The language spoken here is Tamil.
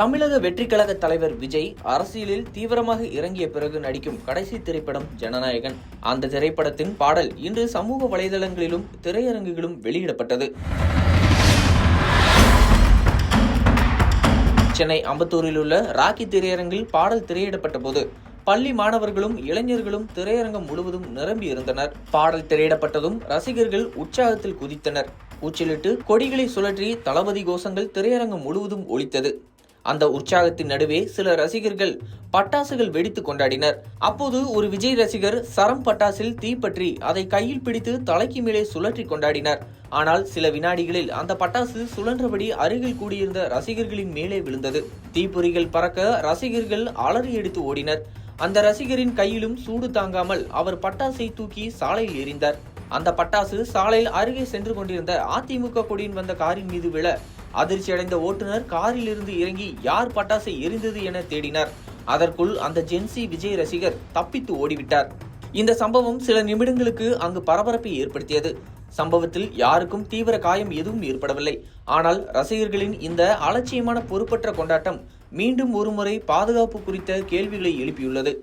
தமிழக வெற்றி கழக தலைவர் விஜய் அரசியலில் தீவிரமாக இறங்கிய பிறகு நடிக்கும் கடைசி திரைப்படம் ஜனநாயகன். அந்த திரைப்படத்தின் பாடல் இன்று சமூக வலைதளங்களிலும் திரையரங்குகளிலும் வெளியிடப்பட்டது. சென்னை அம்பத்தூரில் உள்ள ராக்கி திரையரங்கில் பாடல் திரையிடப்பட்ட போது பள்ளி மாணவர்களும் இளைஞர்களும் திரையரங்கம் முழுவதும் நிரம்பி இருந்தனர். பாடல் திரையிடப்பட்டதும் ரசிகர்கள் உற்சாகத்தில் குதித்தனர். கூச்சலிட்டு கொடிகளை சுழற்றி தளபதி கோஷங்கள் திரையரங்கம் முழுவதும் ஒலித்தது. அந்த உற்சாகத்தின் நடுவே சில ரசிகர்கள் பட்டாசுகள் வெடித்து கொண்டாடினர். அப்போது ஒரு விஜய் ரசிகர் சரம் பட்டாசில் தீப்பற்றி அதை கையில் பிடித்து தலைக்கு மேலே சுழற்றி கொண்டாடினார். ஆனால் சில வினாடிகளில் அந்த பட்டாசு சுழன்றபடி அருகில் கூடியிருந்த ரசிகர்களின் மேலே விழுந்தது. தீப்பொறிகள் பறக்க ரசிகர்கள் அலறி எடுத்து ஓடினர். அந்த ரசிகரின் கையிலும் சூடு தாங்காமல் அவர் பட்டாசை தூக்கி சாலையில் எறிந்தார். அந்த பட்டாசு சாலையில் அருகே சென்று கொண்டிருந்த அதிமுக கொடியின் வந்த காரின் மீது விழ அதிர்ச்சியடைந்த ஓட்டுநர் காரில் இருந்து இறங்கி யார் பட்டாசை எரிந்தது என தேடினார். அதற்குள் அந்த ஜென்சி விஜய் ரசிகர் தப்பித்து ஓடிவிட்டார். இந்த சம்பவம் சில நிமிடங்களுக்கு அங்கு பரபரப்பை ஏற்படுத்தியது. சம்பவத்தில் யாருக்கும் தீவிர காயம் எதுவும் ஏற்படவில்லை. ஆனால் ரசிகர்களின் இந்த அலட்சியமான பொறுப்பற்ற கொண்டாட்டம் மீண்டும் ஒருமுறை பாதுகாப்பு குறித்த கேள்விகளை எழுப்பியுள்ளது.